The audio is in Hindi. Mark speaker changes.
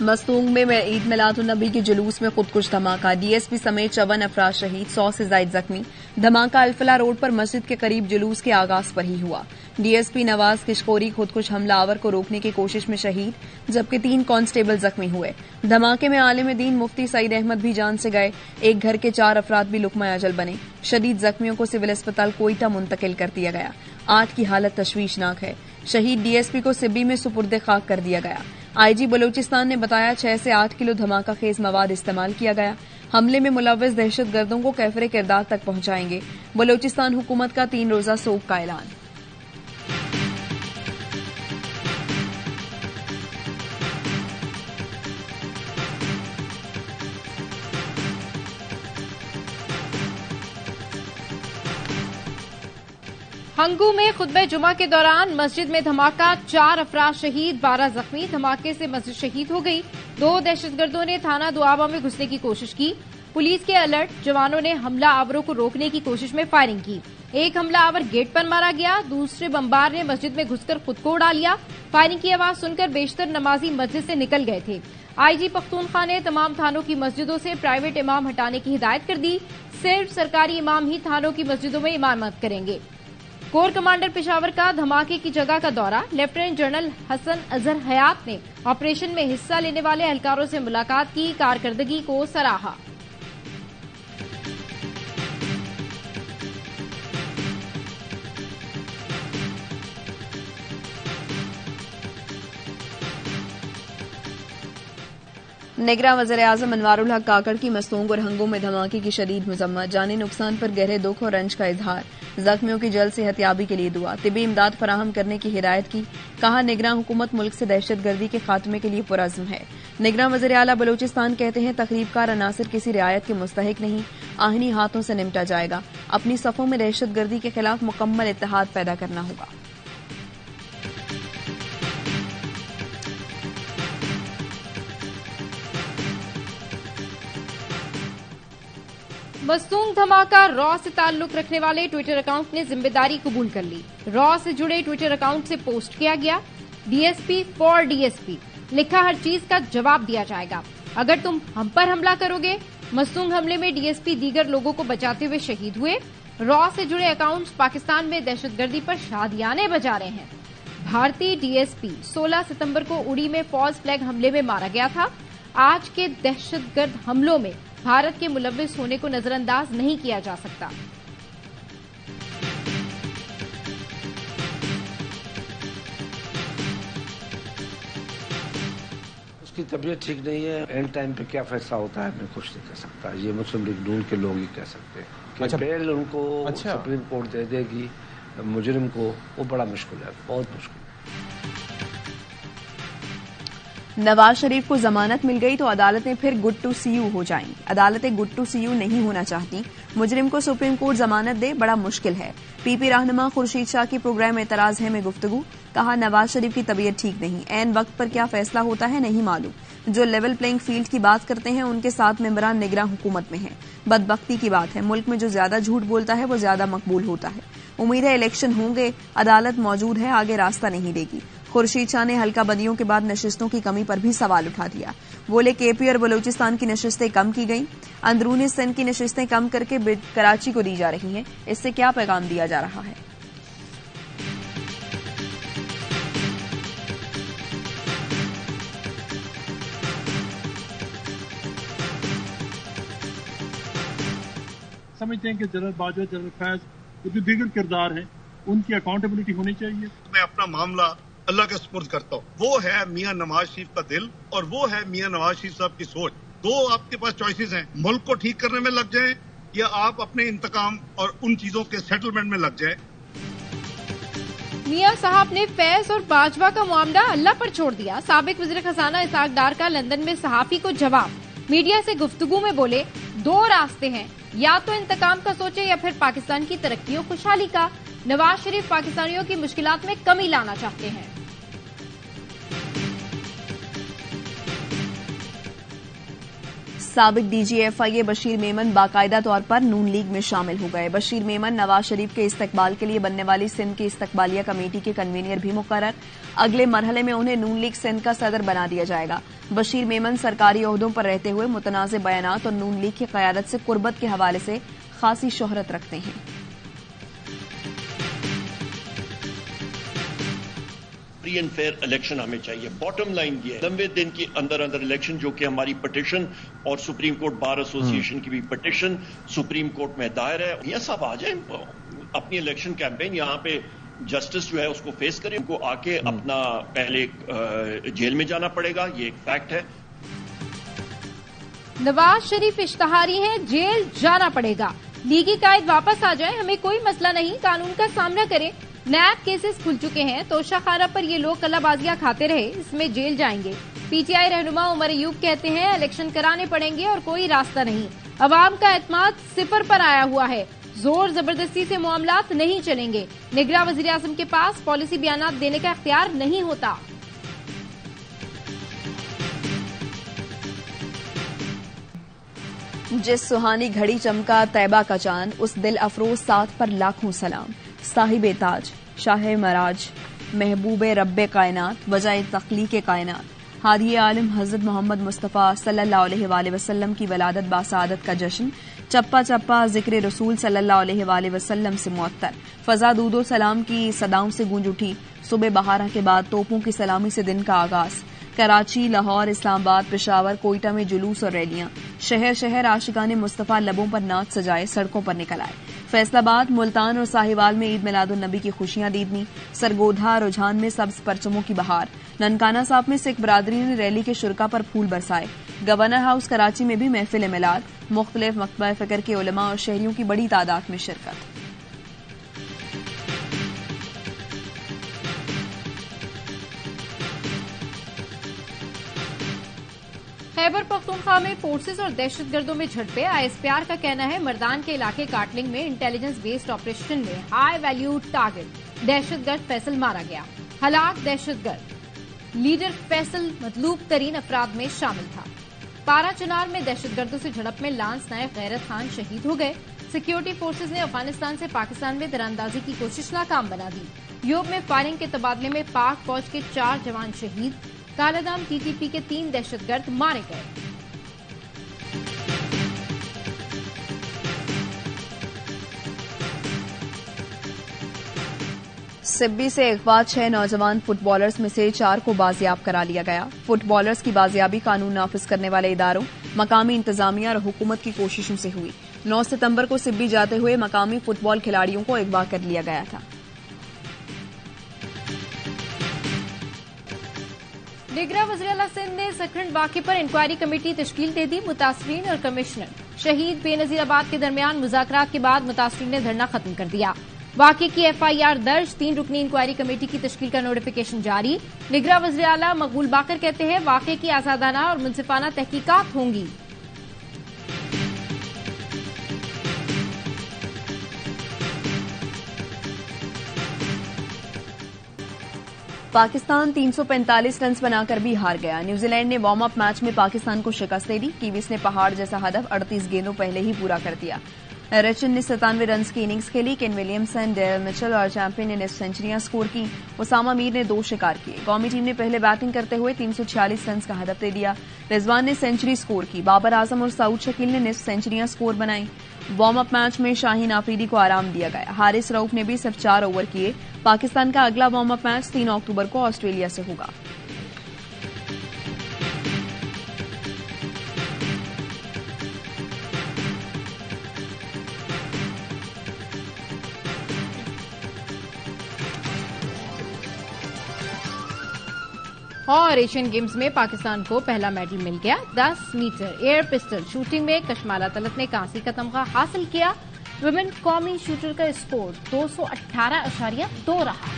Speaker 1: मस्तूंग में ईद मिलादुन्नबी के जुलूस में खुदकुश धमाका, डीएसपी समेत 54 अफराद शहीद, 100 से ज्यादा जख्मी। धमाका अल्फला रोड पर मस्जिद के करीब जुलूस के आगाज पर ही हुआ। डीएसपी नवाज किशकोरी खुदकुश हमलावर को रोकने की कोशिश में शहीद, जबकि 3 कांस्टेबल जख्मी हुए। धमाके में आलिम दीन मुफ्ती सईद अहमद भी जान से गए। एक घर के 4 अफराद भी लुकमा अजल बने। शदीद जख्मियों को सिविल अस्पताल कोयटा मुंतकिल कर दिया गया। 8 की हालत तशवीशनाक है। शहीद डीएसपी को सिब्बी में सुपुर्द खाक कर दिया गया। आईजी बलूचिस्तान ने बताया 6 से 8 किलो धमाका खेज मवाद इस्तेमाल किया गया। हमले में मुलव्विस दहशतगर्दों को कैफरे किरदार तक पहुंचाएंगे। बलूचिस्तान हुकूमत का 3 रोजा सोग का ऐलान।
Speaker 2: हंगू में खुतबे जुमा के दौरान मस्जिद में धमाका, 4 अफराद शहीद, 12 जख्मी। धमाके से मस्जिद शहीद हो गई। 2 दहशतगर्दों ने थाना दुआबा में घुसने की कोशिश की। पुलिस के अलर्ट जवानों ने हमला आवरों को रोकने की कोशिश में फायरिंग की। एक हमला आवर गेट पर मारा गया। दूसरे बमबार ने मस्जिद में घुसकर खुद को उड़ा लिया। फायरिंग की आवाज सुनकर बेशतर नमाजी मस्जिद से निकल गए थे। आईजी पख्तूनख्वा ने तमाम थानों की मस्जिदों से प्राइवेट इमाम हटाने की हिदायत कर दी। सिर्फ सरकारी इमाम ही थानों की मस्जिदों में इमामत करेंगे। कोर कमांडर पेशावर का धमाके की जगह का दौरा, लेफ्टिनेंट जनरल हसन अजहर हयात ने ऑपरेशन में हिस्सा लेने वाले एहलकारों से मुलाकात की, कारकर्दगी को सराहा।
Speaker 1: निगरान वज़ीर-ए-आज़म अनवारुल हक काकड़ की मस्तूंग और हंगू में धमाके की शदीद मजम्मत, जानी नुकसान पर गहरे दुख और रंज का इजहार। जख्मियों की जल्द सेहतयाबी के लिए दुआ, तिबी इमदाद फराहम करने की हिदायत की। कहा निगरान हुकूमत मुल्क से दहशतगर्दी के खात्मे के लिए पुरअज़्म है। निगरान वज़ीर आला बलूचिस्तान कहते हैं तकरीबकार अनासर किसी रियायत के मुस्तहिक नहीं, आहनी हाथों से निपटा जाएगा। अपनी सफ़ों में दहशतगर्दी के खिलाफ मुकम्मल इत्तेहाद पैदा करना होगा।
Speaker 2: मस्तूंग धमाका, रॉ से ताल्लुक रखने वाले ट्विटर अकाउंट ने जिम्मेदारी कबूल कर ली। रॉ से जुड़े ट्विटर अकाउंट से पोस्ट किया गया, डीएसपी फॉर डीएसपी लिखा, हर चीज का जवाब दिया जाएगा अगर तुम हम पर हमला करोगे। मस्तूंग हमले में डीएसपी दीगर लोगों को बचाते हुए शहीद हुए। रॉ से जुड़े अकाउंट्स पाकिस्तान में दहशतगर्दी पर शादियाने बजा रहे हैं। भारतीय डीएसपी 16 सितंबर को उड़ी में फॉल्स फ्लैग हमले में मारा गया था। आज के दहशतगर्द हमलों में भारत के मुलव्विस होने को नजरअंदाज नहीं किया जा सकता।
Speaker 3: उसकी तबीयत ठीक नहीं है। एंड टाइम पे क्या फैसला होता है मैं कुछ नहीं कह सकता। ये मुस्लिम लीग नून के लोग ही कह सकते हैं कि बेल उनको सुप्रीम कोर्ट दे देगी मुजरिम को, वो बड़ा मुश्किल है, बहुत मुश्किल।
Speaker 1: नवाज शरीफ को जमानत मिल गई तो अदालतें फिर गुड टू सी यू हो जाएंगी। अदालतें गुड टू सी यू नहीं होना चाहती। मुजरिम को सुप्रीम कोर्ट जमानत दे, बड़ा मुश्किल है। पीपी रहनुमा खुर्शीद शाह की प्रोग्राम एतराज है में गुफ्तगू। कहा नवाज शरीफ की तबीयत ठीक नहीं, ऐन वक्त पर क्या फैसला होता है नहीं मालूम। जो लेवल प्लेइंग फील्ड की बात करते हैं उनके साथ मेंबरान निगरान हुकूमत में हैं। बदबख्ती की बात है, मुल्क में जो ज्यादा झूठ बोलता है वो ज्यादा मकबूल होता है। उम्मीद है इलेक्शन होंगे, अदालत मौजूद है, आगे रास्ता नहीं देगी। खुर्शीद शाह ने हल्का बदियों के बाद नशिस्तों की कमी पर भी सवाल उठा दिया। बोले केपी और बलूचिस्तान की नशिस्तें कम की गईं, अंदरूनी सिंध की नशिस्तें कम करके कराची को दी जा रही हैं। इससे क्या पैगाम दिया जा रहा है?
Speaker 4: समझते हैं कि जनरल बाजवा, जनरल फैज, जो दीगर किरदार हैं, उनकी अकाउंटेबिलिटी होनी चाहिए।
Speaker 5: मैं अपना मामला अल्लाह के सुपुर्द करता हूँ। वो है मियां नवाज शरीफ का दिल और वो है मियां नवाज शरीफ साहब की सोच। 2 आपके पास चॉइसेस हैं, मुल्क को ठीक करने में लग जाएं या आप अपने इंतकाम और उन चीजों के सेटलमेंट में लग जाएं।
Speaker 2: मियां साहब ने फैज और बाजवा का मामला अल्लाह पर छोड़ दिया। साबिक वज़ीर खजाना इसाक डार का लंदन में सहाफी को जवाब, मीडिया से गुफ्तगू में बोले 2 रास्ते हैं, या तो इंतकाम का सोचे या फिर पाकिस्तान की तरक्की और खुशहाली का। नवाज शरीफ पाकिस्तानियों की मुश्किलात में कमी लाना चाहते हैं।
Speaker 1: साबिक DGFIA बशीर मेमन बाकायदा तौर पर नून लीग में शामिल हो गए। बशीर मेमन नवाज शरीफ के इस्तकबाल के लिए बनने वाली सिंध की इस्तकबालिया कमेटी के कन्वीनर भी मुकर्रर। अगले मरहले में उन्हें नून लीग सिंध का सदर बना दिया जाएगा। बशीर मेमन सरकारी ओहदों पर रहते हुए मुतनाज़ बयानात और नून लीग की क़यादत से कुर्बत के हवाले से खासी शोहरत रखते हैं।
Speaker 6: फ्री एंड फेयर इलेक्शन हमें चाहिए। बॉटम लाइन ये है 90 दिन के अंदर अंदर इलेक्शन, जो कि हमारी पिटिशन और सुप्रीम कोर्ट बार एसोसिएशन की भी पिटिशन सुप्रीम कोर्ट में दायर है। ये सब आ जाए अपनी इलेक्शन कैंपेन, यहाँ पे जस्टिस जो है उसको फेस करें, उनको आके अपना पहले जेल में जाना पड़ेगा, ये एक फैक्ट है।
Speaker 2: नवाज शरीफ इश्तहारी हैं, जेल जाना पड़ेगा। लीगी कायद वापस आ जाए, हमें कोई मसला नहीं, कानून का सामना करें। नैब केसेस खुल चुके हैं, तोशाखाना पर ये लोग कलाबाजियां खाते रहे, इसमें जेल जाएंगे। PTI रहनुमा उमर अयूब कहते हैं इलेक्शन कराने पड़ेंगे और कोई रास्ता नहीं। अवाम का एतमाद सिफर पर आया हुआ है, जोर जबरदस्ती से मामलात नहीं चलेंगे। निगरान वजीर आजम के पास पॉलिसी बयानात देने का इख्तियार नहीं होता।
Speaker 1: जिस सुहानी घड़ी चमका तैबा का चांद, उस दिल अफरोज साथ पर लाखों सलाम। साहिब ताज, शाह मराज, महबूब रब्बे कायनात, वजह तख्लीक कायनात, हादी आलम हजरत मोहम्मद मुस्तफ़ा सल्लल्लाहु अलैहि वसल्लम की वलादत बासादत का जश्न चप्पा चप्पा जिक्र रसूल सल्लल्लाहु अलैहि वसल्लम से मुअत्तर। फजा दूदो सलाम की सदाओं से गूंज उठी। सुबह बहारा के बाद तोपों की सलामी से दिन का आगाज। कराची, लाहौर, इस्लामाबाद, पेशावर, कोयटा में जुलूस और रैलियां। शहर शहर आशिकाने मुस्तफा लबों पर नाच सजाए सड़कों पर निकल आए। फैसलाबाद, मुल्तान और साहिवाल में ईद मिलादुन नबी की खुशियां दीदनी। सरगोधा, रुझान में सब्ज परचमों की बहार। ननकाना साहब में सिख बरादरी ने रैली के शुरका पर फूल बरसाए। गवर्नर हाउस कराची में भी महफिल मिलाद। मुख्तलिफ मकतबा फ़िक्र के उलमा और शहरियों की बड़ी तादाद में शिरकत।
Speaker 2: खैबर पख्तूनख्वा में फोर्सेस और दहशतगर्दों में झड़पें। ISPR का कहना है मर्दान के इलाके काटलिंग में इंटेलिजेंस बेस्ड ऑपरेशन में हाई वैल्यू टारगेट दहशतगर्द फैसल मारा गया। हलाक दहशतगर्द लीडर फैसल मतलूब तरीन अफराद में शामिल था। पारा चनार में दहशतगर्दों से झड़प में लांस नायब गैरत खान शहीद हो गए। सिक्योरिटी फोर्सेज ने अफगानिस्तान से पाकिस्तान में दरानंदाजी की कोशिश नाकाम बना दी। यूरोप में फायरिंग के तबादले में पाक फौज के 4 जवान शहीद। कालादाम TTP के 3 दहशतगर्द मारे गए।
Speaker 1: सिब्बी से अगवा 6 नौजवान फुटबॉलर्स में से 4 को बाजियाब करा लिया गया। फुटबॉलर्स की बाजियाबी कानून नाफिज करने वाले इदारों, मकामी इंतजामिया और हुकूमत की कोशिशों से हुई। 9 सितंबर को सिब्बी जाते हुए मकामी फुटबॉल खिलाड़ियों को अगवा कर लिया गया था।
Speaker 2: निगरान वज़ीर-ए-आला सिंध ने सखरंड वाक़े पर इंक्वायरी कमेटी तश्कील दे दी। मुतासरीन और कमिश्नर शहीद बेनज़ीर आबाद के दरमियान मुज़ाकरात के बाद मुतासरीन ने धरना खत्म कर दिया। वाक़े की FIR दर्ज, 3 रुकनी इंक्वायरी कमेटी की तश्कील का नोटिफिकेशन जारी। निगरान वज़ीर-ए-आला मकबूल बाकर कहते हैं वाक़े की आज़ादाना और मुनसिफाना तहकीकात होंगी।
Speaker 1: पाकिस्तान 345 रन बनाकर भी हार गया। न्यूजीलैंड ने वार्म अप मैच में पाकिस्तान को शिकस्त दे दी। कीवीज ने पहाड़ जैसा हदफ 38 गेंदों पहले ही पूरा कर दिया। रचिन ने 97 रन की इनिंग्स खेली। केन विलियमसन, डेल मिचेल और चैंपियन ने 9 सेंचुरियां स्कोर की। उसामा मीर ने 2 शिकार किए। कौमी टीम ने पहले बैटिंग करते हुए 346 रन का हदफ दे दिया। रिजवान ने सेंचुरी स्कोर की। बाबर आजम और सऊद शकील ने 9 सेंचुरियां स्कोर बनाई। वार्म अप मैच में शाहीन आफरीदी को आराम दिया गया। हारिस रऊफ ने भी सिर्फ 4 ओवर किए। पाकिस्तान का अगला वार्म अप मैच 3 अक्टूबर को ऑस्ट्रेलिया से होगा।
Speaker 2: और एशियन गेम्स में पाकिस्तान को पहला मेडल मिल गया। 10 मीटर एयर पिस्टल शूटिंग में कशमाला तलत ने कांसी का तमगा हासिल किया। वुमेन कौमी शूटर का स्कोर 218.2 रहा।